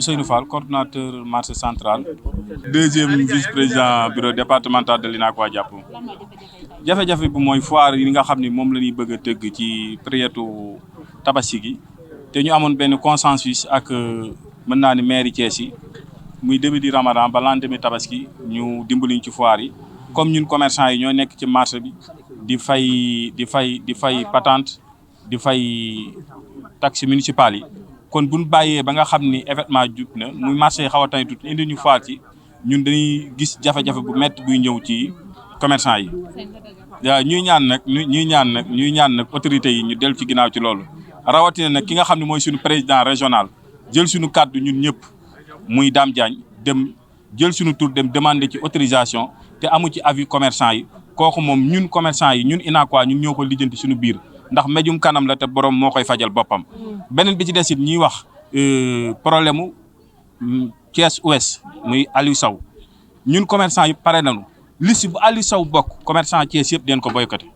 Ousseynou Fall, coordonnateur marché central, deuxième vice-président bureau départemental de l'INACO jàpp jafe-jafe bi mooy foire yi nga xam ni moom la ñuy bëgg a tëgg ci période tabaski gi te ñu amoon benn consensus ak mën naa ni maire Thiès yi muy début du Ramadan ba lendemain tabaski ñu dimbali ñu ci foire yi comme ñun commerçant yi ñoo nekk ci marché bi di fay patente di fay taxe municipale yi. kon buñ bàyyee ba nga xam ni événement jub na muy marché yi xaw a tane tuuti indi ñu faal ci ñun dañuy gis jafe-jafe bu métti buy ñëw ci commerçant yi waaw ñuy ñaan nag autorités yi ñu dellu ci ginnaaw ci loolu rawatina nag ki nga xam ne mooy suñu président régional jël suñu kàddu ñun ñëpp muy Dame Diagne dem jël suñu tur dem demander ci autorisation te amu ci avis commerçant yi kooku moom ñun commerçant yi ñun INACO ñun ñoo ko lijjanti suñu biir ndax mbéjum kanam la te borom moo koy fajal boppam. beneen bi ci des it ñuy wax problème mu Thiès Ouest muy Aliou Sow ñun commerçant yi pare nañu liste bu Aliou Sow bokk commerçant Thiès yëpp den ko boycotté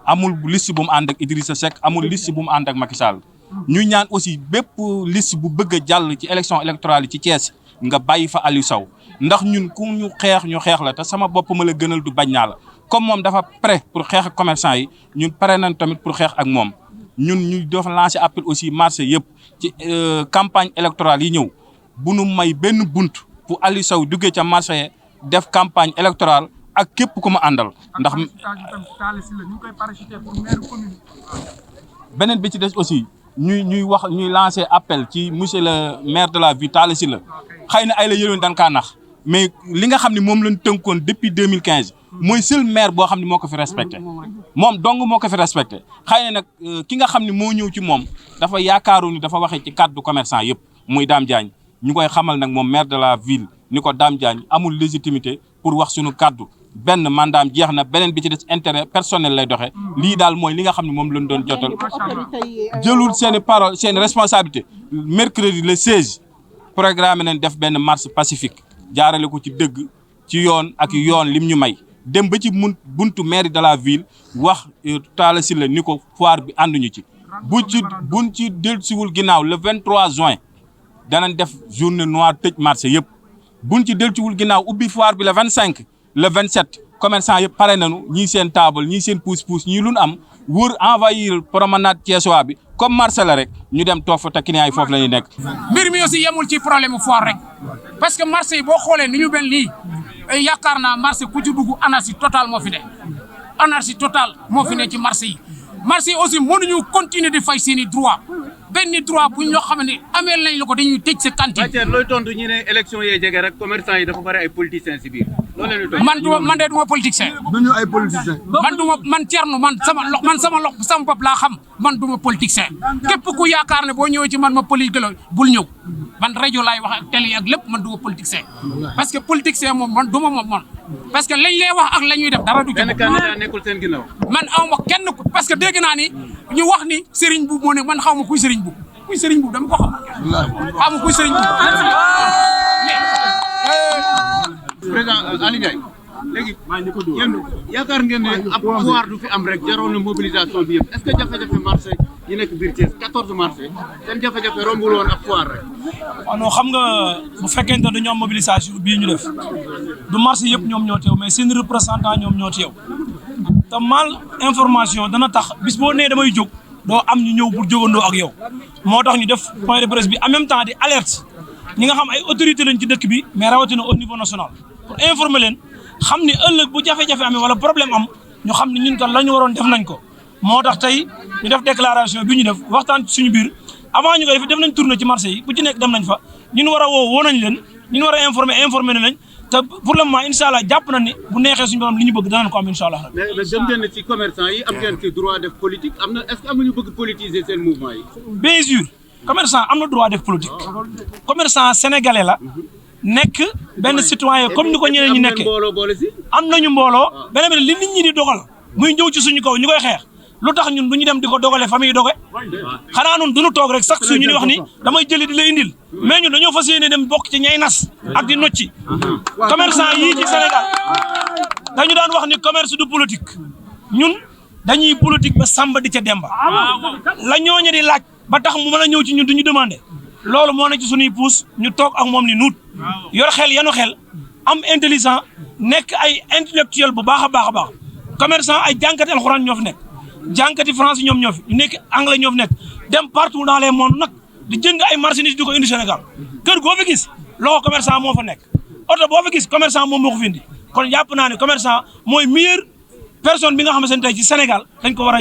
amul liste bu mu ànd ak Idrissa Seck amul liste bu mu ànd ak Macky Sall ñu ñaan aussi bépp liste bu bëgg a jàll ci élection électorale yi ci Thiès nga bàyyi fa Aliou Sow ndax ñun ku ñu xeex la te sama bopp ma la gënal du bañ naa la comme moom dafa prêt pour xeex ak commerçant yi ñun pare nañ tamit pour xeex ak moom ñun ñu dafa lancer appel aussi marché yëpp ci campagne électorale yi ñëw bu nu may benn bunt pour Aliou Sow duggee ca marché def campagne électorale ak képp ku ma àndal ndax beneen bi ci des aussi ñuy lancer appel ci monsieur le maire de la ville Talla Sylla xëy na ay la yëloon daan kaa nax mais li nga xam ne moom lañ tënkoon depuis 2015 mooy seul maire boo xam ne moo ko fi respecté moom dong moo ko fi respecté xëy na nag ki nga xam ne moo ñëw ci moom dafa yaakaaru ni dafa waxee ci cadre commerçant yëpp muy Dame Diagne ñu koy xamal nag moom maire de la ville ni ko Dame Diagne amul légitimité pour wax suñu cadre benn mandaam jeex na beneen bi ci des intérêt personnel lay doxee lii daal mooy li nga xam ne moom lañ doon jotal jëlul seeni parole seeni responsabilité mercredi le 16 programme nañ def benn marche pacifique jaarale ko ci dëgg ci yoon ak yoon lim ñu may dem ba ci buntu mairie de la ville wax Talla Sylla ni ko foire bi ànduñu ci buñ ci dellusiwul ginnaaw le 23 juin danañ def journée noire tëj marché yëpp buñ ci dellusiwul ginnaaw ubbi foire bi le 25 le 27 commerçant yëpp pare nañu ñii seen table ñii seen pousse-pousse ñii luñ am wër envahir promenade Thiessois bi comme marché la rek ñu dem toog fa te client yi foofu la ñuy nekk. mbir mi aussi yemul ci problème mu foire rek parce que marché yi boo xoolee ni ñu mel nii yaakaar naa marché ku ci dugg anarchie totale moo fi ne anarchie totale moo fi ne ci marché yi aussi mënuñu continuer di fay seen i droit benn droit bu ñoo xam ne ameel nañ la ko dañuy tëj sa cantine. looy tontu ñu ne élection yee jege rek commerçant yi dafa bari ay politiciens si biir. man de duma politicien. duñu ay politiciens. man Thierno sama bopp laa xam man duma politicien képp ku yaakaar ne boo ñëwee ci man ma politique la bul ñëw man rajo laay wax ak télé ak lépp man duma politicien parce que politicien moom man duma moom parce que lañ lay wax ak la ñuy def dara du ci. benn candidat nekkul seen ginnaaw. man awma kenn parce que dégg naa ni ñu wax ni Serigne Boub moo ne man xaw ma kuy Serigne Boub dama ko xam. xaw ma kuy Serigne Boub. président Aliou Ndiaye léegi yéen yaakaar ngeen ne ab foire du fi am rek jaroon na mobilisation bi yëpp est-ce que jafe-jafe marché yi nekk biir Thiès 14 marché seen jafe-jafe rombul woon ab foire rek. waaw non xam nga bu fekkente dañoo am mobilisation bii ñu def du marché yëpp ñoom ñoo teew mais seen représentant ñoom ñoo teew te mal information dana tax bis boo nee damay jóg doo am ñu ñëw pour jógandoo ak yow moo tax ñu def point de presse bi en même temps di alerte ñi nga xam ay autorité lañ ci dëkk bi mais rawatina au niveau national pour informer leen xam ni ëllëg bu jafe-jafe amee wala problème am ñu xam ne ñun kat la ñu waroon def nañ ko moo tax tey ñu def déclaration bi ñu def waxtaan ci suñu biir avant ñu koy def nañ tournée ci marché yi bu ci nekk dem nañ fa ñun war a woo nañ leen ñun war a informer nañ te pour le moment incha allah jàpp na ni bu neexee suñu borom li ñu bëgg danañ ko am incha allah. mais dem ngeen ci commerçant yi am ngeen ci droit def politique am na est-ce que am na ñu bëgg politiser seen mouvement yi. bien sûr commerçant am na droit def politique commerçant sénégalais la nekk benn citoyen comme ni ko ñeneen ñi nekkee am nañu mbooloo beneen bi li nit ñi di dogal muy ñëw ci suñu kaw ñu koy xeex lu tax ñun du ñu dem di ko dogalee famille doge xanaa ñun duñu toog rek sax suñu di wax ni damay jëli di la indil mais ñun dañoo fas yéene dem bokk ci ñay nas ak di nocci commerçant yii ci Sénégal dañu daan wax ni commerce du politique ñun dañuy politique ba samba di ca demba la ñooñu di laaj ba tax mu mën a ñëw ci ñun duñu demandé loolu moo ne ci suñuy puus ñu toog ak moom ni nuut yor xel yanu xel am intelligent nekk ay intellectuel bu baax a baax a baax commerçant ay jànkati alxuraan ñoo fi nekk jànkati français ñoom ñoo fi ñu nekk anglais ñoo fi nekk dem partout dans les mondes nag di jënd ay marchandises di ko indi Sénégal kër goo fi gis loxo commerçant moo fa nekk oto boo fi gis commerçant moom moo ko fi indi kon jàpp naa ne commerçant mooy meilleure personne bi nga xamante ne tey ci Sénégal dañ ko war a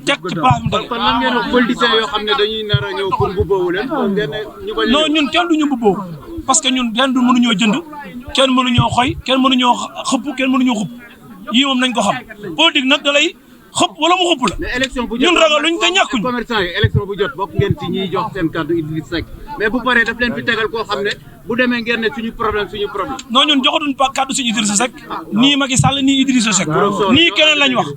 teg ci place bi. kon lan ngeen wax politiciens yoo xam ne dañuy nar a ñëw pour mbubboo leen non ñun kenn du ñu mbubboo parce que ñun kenn du mënuñoo jënd kenn mënuñoo xoy kenn mënuñoo xëpp kenn mënuñoo xupp yii moom nañ ko xam politique nag da lay xëpp wala mu xupp la. mais élection bu jot ñun ragal luñ te ñàkkuñ. commerçant yi élection bu jot bokk ngeen ci ñiy jox seen kàddu Idriss Seck mais bu paree daf leen fi tegal koo xam ne bu demee ngeen ne suñu problème. non ñun joxatuñ pa kàddu si Idrissa Seck nii Macky Sall nii Idrissa Seck nii keneen lañ wax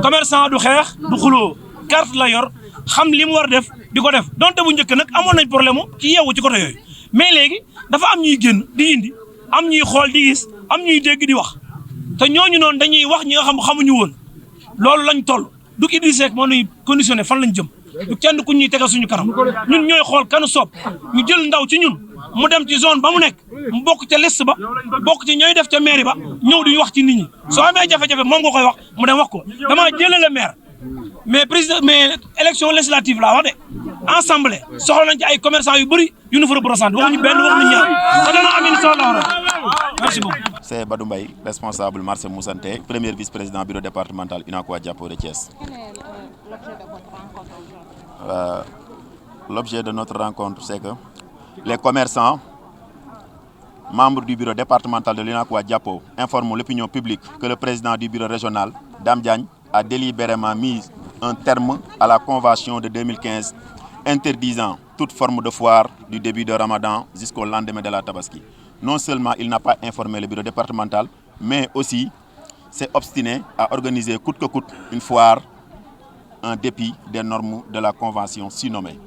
commerçant du xeex du xuloo carte la yor xam li mu war def di ko def donte bu njëkk nag amoon nañ problème ci yeewu ci côté yooyu mais léegi dafa am ñuy génn di indi am ñuy xool di gis am ñuy dégg di wax te ñooñu noonu dañuy wax ñi nga xam xamuñu woon loolu lañ toll du Idrissa Seck moo nuy conditionné fan lañ jëm du kenn ku ñuy tegal suñu kanam ñun ñooy xool kanu soob ñu jël ndaw ci ñun mu dem ci zone ba mu nekk mu bokk ca liste ba bokk ci ñooy def ca mairie ba ñëw di wax ci nit ñi soo amee jafe-jafe moom nga koy wax mu dem wax ko damaa jëlale maire mais élection législative laa wax de assemblée soxla nañ ci ay commerçants yu bëri yu ñu fa représenté waxuñu benn waxuñu ñaar te dana am incha allah merci beaucoup. C'est Badou Mbaye, responsable marché Moussanté, premier vice-président bureau départemental UNACOIS Diapo de Thiès. Quel est l'objet de votre rencontre aujourd'hui? L'objet de notre rencontre, c'est que les commerçants, membres du bureau départemental de l'UNACOIS Diapo, informent l'opinion publique que le président du bureau régional, Dame Diagne, a délibérément mis un terme à la convention de 2015 interdisant toute forme de foire du début de Ramadan jusqu'au lendemain de la Tabaski. Non seulement il n'a pas informé le bureau départemental, mais aussi s'est obstiné à organiser coûte que coûte une foire en dépit des normes de la convention si nommée.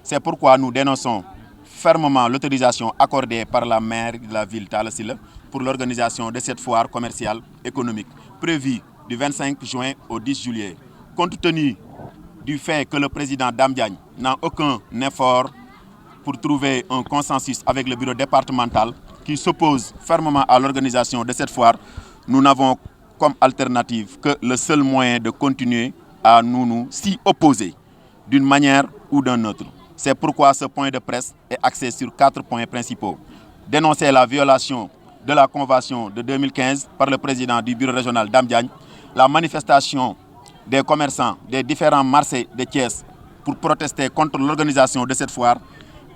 C'est pourquoi nous dénonçons fermement l'autorisation accordée par la maire de la ville Talla Sylla pour l'organisation de cette foire commerciale économique prévue du 25 juin au 10 juillet. Compte tenu du fait que le président Dame Diagne n'a aucun effort pour trouver un consensus avec le bureau départemental qui s'oppose fermement à l'organisation de cette foire, nous n'avons comme alternative que le seul moyen de continuer à nous s'y opposer d'une manière ou d'une autre. C'est pourquoi ce point de presse est axé sur 4 points principaux. Dénoncer la violation de la convention de 2015 par le président du bureau régional Dame Diagne, la manifestation des commerçants des différents marchés de Thiès pour protester contre l'organisation de cette foire,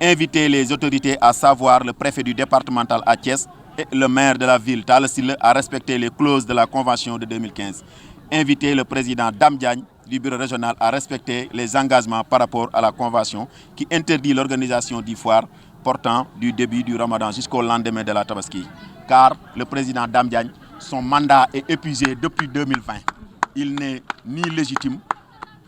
inviter les autorités, à savoir le préfet du départemental à Thiès et le maire de la ville Talla Sylla, à respecter les clauses de la convention de 2015. Inviter le président Dame Diagne du bureau régional à respecter les engagements par rapport à la convention qui interdit l'organisation du foire portant du début du Ramadan jusqu'au lendemain de la Tabaski. Car le président Dame Diagne, son mandat est épuisé depuis 2020. Il n'est ni légitime,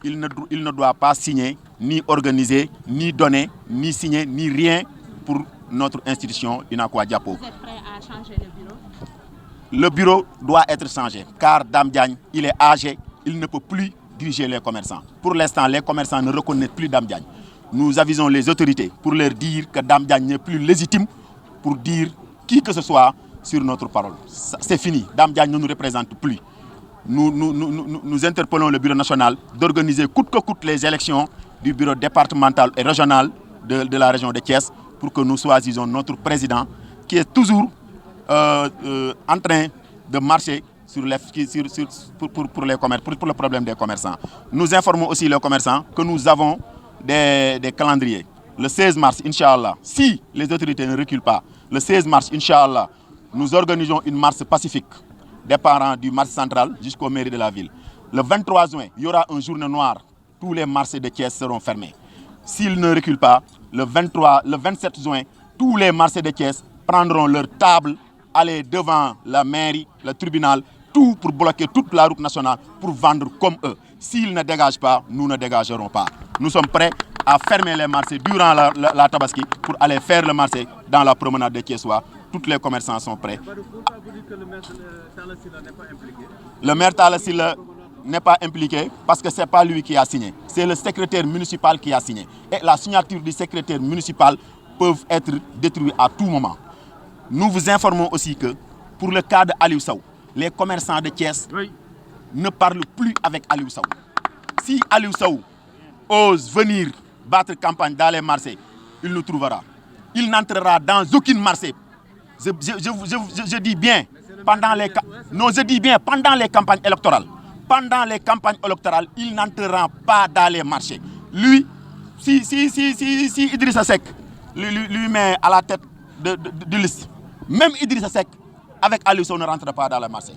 il ne doit pas signer, ni organiser, ni donner, ni signer, ni rien pour notre institution UNACOIS Diapo. Vous êtes prêt à changer le bureau? Le bureau doit être changé car Dame Diagne, il est âgé, il ne peut plus diriger les commerçants. Pour l'instant, les commerçants ne reconnaissent plus Dame Diagne. Nous avisons les autorités pour leur dire que Dame Diagne n'est plus légitime pour dire qui que ce soit sur notre parole. C'est fini, Dame Diagne ne nous représente plus. Nous interpellons le bureau national d'organiser coûte que coûte les élections du bureau départemental et régional de la région de Thiès pour que nous choisissions notre président qui est toujours en train de marcher pour le problème des commerçants. Nous informons aussi les commerçants que nous avons des calendriers. Le 16 mars, Inch'Allah, si les autorités ne reculent pas, le 16 mars, Inch'Allah, nous organisons une marche pacifique départant du marché central jusqu'au mairie de la ville. Le 23 juin, il y aura une journée noire. Tous les marchés de Thiès seront fermés. S'ils ne reculent pas, le 27 juin, tous les marchés de Thiès prendront leur table, aller devant la mairie, le tribunal, tout pour bloquer toute la route nationale pour vendre comme eux. S'ils ne dégagent pas, nous ne dégagerons pas. Nous sommes prêts à fermer les marchés durant la Tabaski pour aller faire le marché dans la promenade de Thiessois. Tous les commerçants sont prêts. Pourquoi vous dites que le maire Talla Sylla n'est pas impliqué? Le maire Talla Sylla n'est pas impliqué parce que ce n'est pas lui qui a signé. C'est le secrétaire municipal qui a signé. Et la signature du secrétaire municipal peuvent être détruites à tout moment. Nous vous informons aussi que pour le cas de Aliou Sow, les commerçants de Thiès ne parlent plus avec Aliou Sow. Si Aliou Sow ose venir battre campagne dans les marchés, il nous trouvera. Il n'entrera dans aucune marché. Je dis bien pendant les pendant les campagnes électorales. Pendant les campagnes électorales, il n'entrera pas dans les marchés. Lui, si Idrissa Seck lui met à la tête de liste, même Idrissa Seck avec Aliou Sow ne rentre pas dans les marchés.